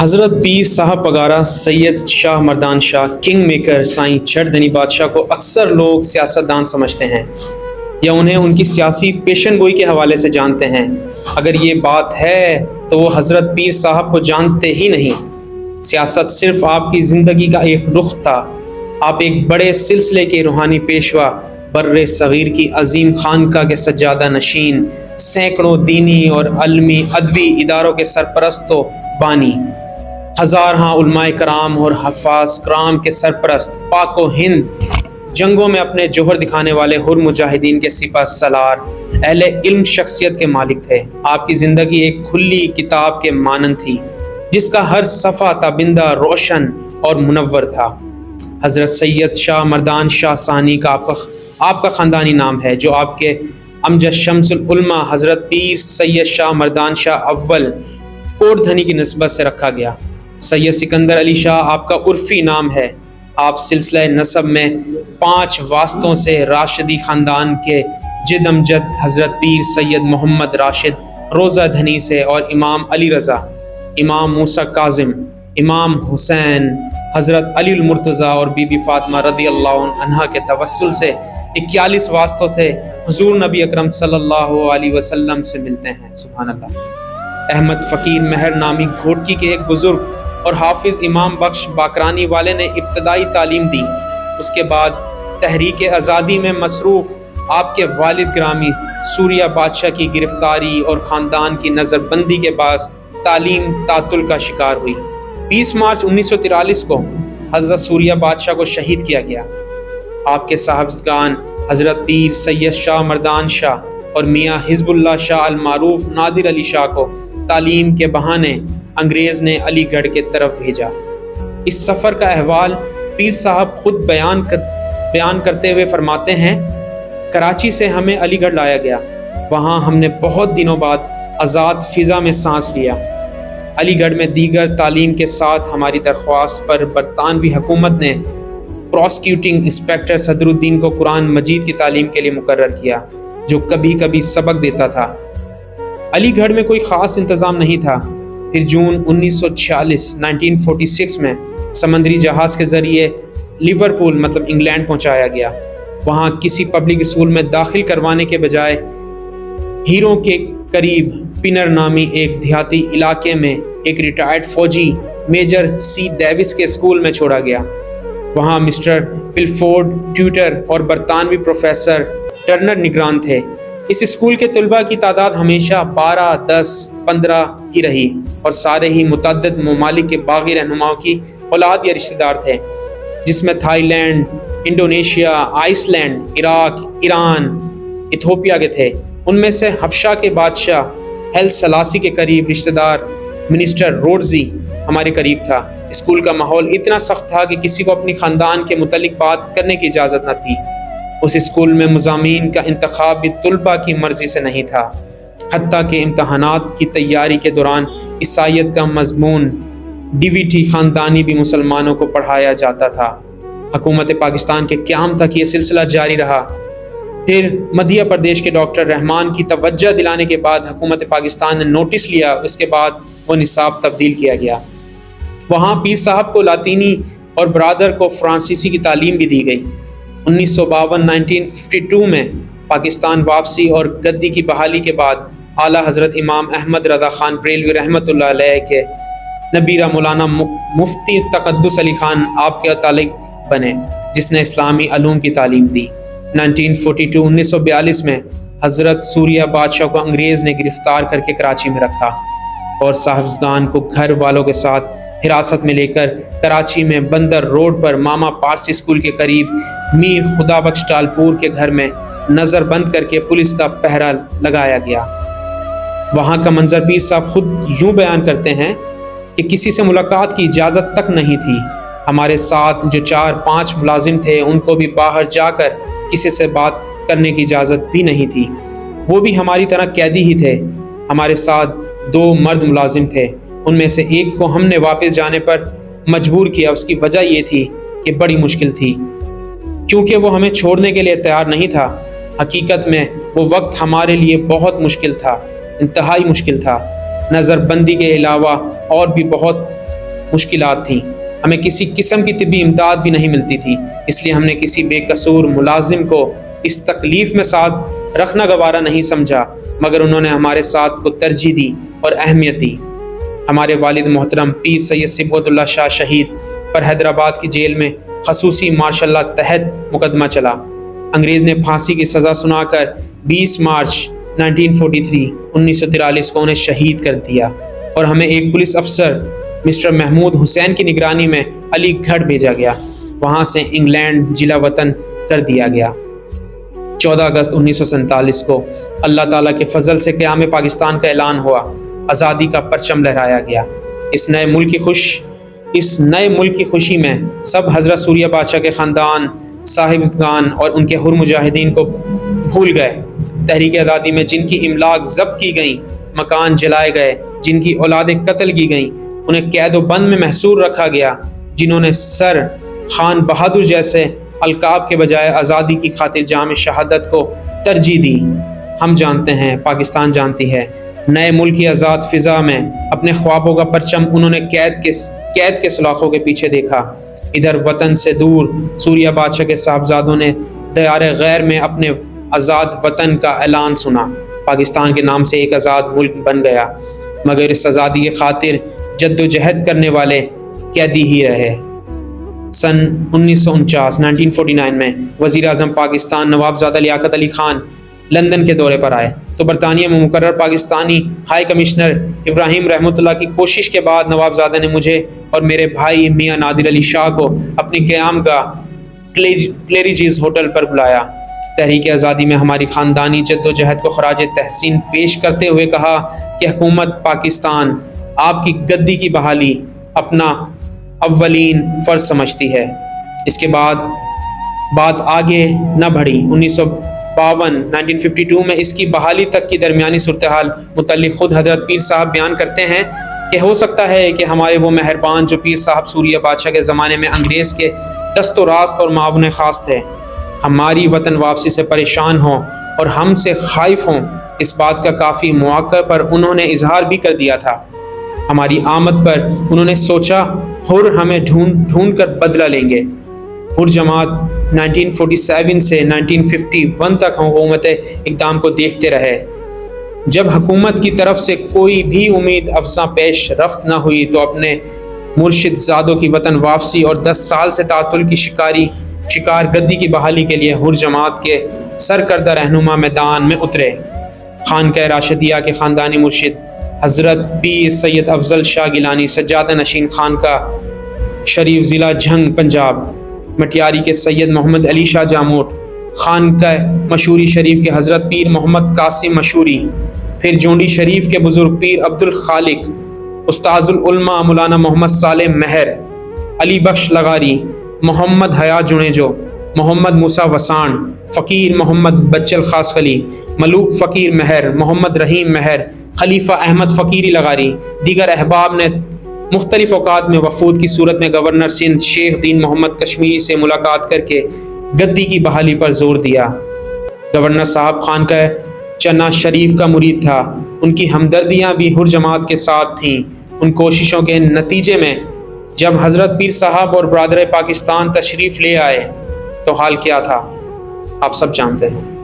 حضرت پیر صاحب پگارا سید شاہ مردان شاہ king maker سائیں چھٹ دنی بادشاہ کو اکثر لوگ سیاستدان سمجھتے ہیں یا انہیں ان کی سیاسی پیشن گوئی کے حوالے سے جانتے ہیں۔ اگر یہ بات ہے تو وہ حضرت پیر صاحب کو جانتے ہی نہیں۔ سیاست صرف آپ کی زندگی کا ایک رخ تھا۔ آپ ایک بڑے سلسلے کے روحانی پیشوا، بر صغیر کی عظیم خانقاہ کے سجادہ نشین، سینکڑوں دینی اور علمی ادبی اداروں کے سرپرست و بانی، ہزارہاں علماء کرام اور حفاظ کرام کے سرپرست، پاک و ہند جنگوں میں اپنے جوہر دکھانے والے حر مجاہدین کے سپہ سالار، اہل علم شخصیت کے مالک تھے۔ آپ کی زندگی ایک کھلی کتاب کے مانند تھی جس کا ہر صفحہ تابندہ، روشن اور منور تھا۔ حضرت سید شاہ مردان شاہ ثانی کا آپ کا خاندانی نام ہے، جو آپ کے امجد شمس العلماء حضرت پیر سید شاہ مردان شاہ اول کوٹ دھنی کی نسبت سے رکھا گیا۔ سید سکندر علی شاہ آپ کا عرفی نام ہے۔ آپ سلسلہ نسب میں 5 واسطوں سے راشدی خاندان کے جد امجد حضرت پیر سید محمد راشد روزہ دھنی سے، اور امام علی رضا، امام موسیٰ کاظم، امام حسین، حضرت علی المرتضیٰ اور بی بی فاطمہ رضی اللہ عنہا کے توسل سے 41 واسطوں سے حضور نبی اکرم صلی اللہ علیہ وسلم سے ملتے ہیں۔ سبحان اللہ۔ احمد فقیر مہر نامی گھوٹکی کے ایک بزرگ اور حافظ امام بخش باکرانی والے نے ابتدائی تعلیم دی۔ اس کے بعد تحریک آزادی میں مصروف آپ کے والد گرامی سوریہ بادشاہ کی گرفتاری اور خاندان کی نظر بندی کے باعث تعلیم تعطل کا شکار ہوئی۔ 20 مارچ 1943 کو حضرت سوریہ بادشاہ کو شہید کیا گیا۔ آپ کے صاحبزادگان حضرت پیر سید شاہ مردان شاہ اور میاں حزب اللہ شاہ المعروف نادر علی شاہ کو تعلیم کے بہانے انگریز نے علی گڑھ کے طرف بھیجا۔ اس سفر کا احوال پیر صاحب خود بیان کرتے ہوئے فرماتے ہیں، کراچی سے ہمیں علی گڑھ لایا گیا۔ وہاں ہم نے بہت دنوں بعد آزاد فضا میں سانس لیا۔ علی گڑھ میں دیگر تعلیم کے ساتھ ہماری درخواست پر برطانوی حکومت نے پراسیکیوٹنگ انسپکٹر صدر الدین کو قرآن مجید کی تعلیم کے لیے مقرر کیا، جو کبھی کبھی سبق دیتا تھا۔ علی گڑھ میں کوئی خاص انتظام نہیں تھا۔ پھر جون 1946 میں سمندری جہاز کے ذریعے لیورپول مطلب انگلینڈ پہنچایا گیا۔ وہاں کسی پبلک اسکول میں داخل کروانے کے بجائے ہیروں کے قریب پنر نامی ایک دیہاتی علاقے میں ایک ریٹائرڈ فوجی میجر سی ڈیوس کے اسکول میں چھوڑا گیا۔ وہاں مسٹر پلفورڈ ٹیوٹر اور برطانوی پروفیسر ٹرنر نگران تھے۔ اس اسکول کے طلباء کی تعداد ہمیشہ 12، 10، 15 ہی رہی، اور سارے ہی متعدد ممالک کے باغی رہنماؤں کی اولاد یا رشتہ دار تھے، جس میں Thailand, Indonesia, Iceland, Iraq, Iran, Ethiopia کے تھے۔ ان میں سے حبشہ کے بادشاہ ہیل سلاسی کے قریب رشتہ دار منسٹر روڈزی ہمارے قریب تھا۔ اسکول کا ماحول اتنا سخت تھا کہ کسی کو اپنی خاندان کے متعلق بات کرنے کی اجازت نہ تھی۔ اس اسکول میں مضامین کا انتخاب بھی طلباء کی مرضی سے نہیں تھا، حتیٰ کہ امتحانات کی تیاری کے دوران عیسائیت کا مضمون ڈیویٹی خاندانی بھی مسلمانوں کو پڑھایا جاتا تھا۔ حکومت پاکستان کے قیام تک یہ سلسلہ جاری رہا۔ پھر مدھیہ پردیش کے ڈاکٹر رحمان کی توجہ دلانے کے بعد حکومت پاکستان نے نوٹس لیا۔ اس کے بعد وہ نصاب تبدیل کیا گیا۔ وہاں پیر صاحب کو لاطینی اور برادر کو فرانسیسی کی تعلیم بھی دی گئی۔ 1952 میں پاکستان واپسی اور گدی کی بحالی کے بعد اعلیٰ حضرت امام احمد رضا خان بریلوی رحمۃ اللہ علیہ کے نبیرہ مولانا مفتی تقدس علی خان آپ کے تعلق بنے، جس نے اسلامی علوم کی تعلیم دی۔ 1942 میں حضرت سوریہ بادشاہ کو انگریز نے گرفتار کر کے کراچی میں رکھا اور صاحبزادان کو گھر والوں کے ساتھ حراست میں لے کر کراچی میں بندر روڈ پر ماما پارسی اسکول کے قریب میر خدا بخش ٹالپور کے گھر میں نظر بند کر کے پولیس کا پہرا لگایا گیا۔ وہاں کا منظر پیر صاحب خود یوں بیان کرتے ہیں کہ کسی سے ملاقات کی اجازت تک نہیں تھی۔ ہمارے ساتھ جو 4-5 ملازم تھے ان کو بھی باہر جا کر کسی سے بات کرنے کی اجازت بھی نہیں تھی۔ وہ بھی ہماری طرح قیدی ہی تھے۔ ہمارے ساتھ 2 مرد ملازم تھے، ان میں سے ایک کو ہم نے واپس جانے پر مجبور کیا۔ اس کی وجہ یہ تھی کہ بڑی مشکل تھی، کیونکہ وہ ہمیں چھوڑنے کے لیے تیار نہیں تھا۔ حقیقت میں وہ وقت ہمارے لیے بہت مشکل تھا، انتہائی مشکل تھا۔ نظر بندی کے علاوہ اور بھی بہت مشکلات تھیں، ہمیں کسی قسم کی طبی امداد بھی نہیں ملتی تھی، اس لیے ہم نے کسی بے قصور ملازم کو اس تکلیف میں ساتھ رکھنا گوارا نہیں سمجھا، مگر انہوں نے ہمارے ساتھ کو ترجیح دی اور اہمیت دی۔ ہمارے والد محترم پیر سید صبغت اللہ شاہ شہید پر حیدرآباد کی جیل میں خصوصی مارشل لا تحت مقدمہ چلا۔ انگریز نے پھانسی کی سزا سنا کر 20 مارچ 1943 کو انہیں شہید کر دیا اور ہمیں ایک پولیس افسر مسٹر محمود حسین کی نگرانی میں علی گڑھ بھیجا گیا، وہاں سے انگلینڈ جلا وطن کر دیا گیا۔ 14 اگست 1947 کو اللہ تعالیٰ کے فضل سے قیام پاکستان کا اعلان ہوا، آزادی کا پرچم لہرایا گیا۔ اس نئے ملک کی خوشی میں سب حضرت سوریہ بادشاہ کے خاندان، صاحبزادگان اور ان کے حر مجاہدین کو بھول گئے۔ تحریک آزادی میں جن کی املاک ضبط کی گئیں، مکان جلائے گئے، جن کی اولادیں قتل کی گئیں، انہیں قید و بند میں محصور رکھا گیا، جنہوں نے سر خان بہادر جیسے القاب کے بجائے آزادی کی خاطر جام شہادت کو ترجیح دی۔ ہم جانتے ہیں، پاکستان جانتی ہے، نئے ملک کی آزاد فضا میں اپنے خوابوں کا پرچم انہوں نے قید کے سلاخوں کے پیچھے دیکھا۔ ادھر وطن سے دور سوریہ بادشاہ کے صاحبزادوں نے دیار غیر میں اپنے آزاد وطن کا اعلان سنا، پاکستان کے نام سے ایک آزاد ملک بن گیا، مگر اس آزادی کی خاطر جد و جہد کرنے والے قیدی ہی رہے۔ سن 1949 میں وزیر اعظم پاکستان نوابزادہ لیاقت علی خان لندن کے دورے پر آئے تو برطانیہ میں مقرر پاکستانی ہائی کمشنر ابراہیم رحمۃ اللہ کی کوشش کے بعد نوابزادہ نے مجھے اور میرے بھائی میاں نادر علی شاہ کو اپنی قیام گاہ کلیریجز ہوٹل پر بلایا۔ تحریک آزادی میں ہماری خاندانی جد و جہد کو خراج تحسین پیش کرتے ہوئے کہا کہ حکومت پاکستان آپ کی گدی کی بحالی اپنا اولین فرض سمجھتی ہے۔ اس کے بعد بات آگے نہ بڑھی۔ 1952 میں اس کی بحالی تک کی درمیانی صورتحال متعلق خود حضرت پیر صاحب بیان کرتے ہیں کہ ہو سکتا ہے کہ ہمارے وہ مہربان جو پیر صاحب سوریہ بادشاہ کے زمانے میں انگریز کے دست و راست اور معاون خاص تھے، ہماری وطن واپسی سے پریشان ہوں اور ہم سے خائف ہوں، اس بات کا کافی مواقع پر انہوں نے اظہار بھی کر دیا تھا۔ ہماری آمد پر انہوں نے سوچا ہر ہمیں ڈھونڈ کر بدلہ لیں گے۔ ہر جماعت 1947 سے 1951 تک حکومت اقدام کو دیکھتے رہے۔ جب حکومت کی طرف سے کوئی بھی امید افزا پیش رفت نہ ہوئی تو اپنے مرشد زادوں کی وطن واپسی اور 10 سال سے تعطل کی شکار گدی کی بحالی کے لیے ہر جماعت کے سرکردہ رہنما میدان میں اترے۔ خانقاہ راشدیہ کے خاندانی مرشد حضرت پیر سید افضل شاہ گیلانی سجادہ نشین خانقاہ شریف ضلع جھنگ پنجاب، مٹیاری کے سید محمد علی شاہ جاموٹ، خانقاہ مشوری شریف کے حضرت پیر محمد قاسم مشوری، پھر جونڈی شریف کے بزرگ پیر عبد الخالق، استاذ العلماء مولانا محمد صالح مہر، علی بخش لغاری، محمد حیات جنیجو، محمد موسیٰ وسان، فقیر محمد بچل خاصخلی، ملوک فقیر مہر، محمد رحیم مہر، خلیفہ احمد فقیری لغاری، دیگر احباب نے مختلف اوقات میں وفود کی صورت میں گورنر سندھ شیخ دین محمد کشمیری سے ملاقات کر کے گدی کی بحالی پر زور دیا۔ گورنر صاحب خانقاہ چنا شریف کا مرید تھا، ان کی ہمدردیاں بھی ہر جماعت کے ساتھ تھیں۔ ان کوششوں کے نتیجے میں جب حضرت پیر صاحب اور برادر پاکستان تشریف لے آئے تو حال کیا تھا آپ سب جانتے ہیں۔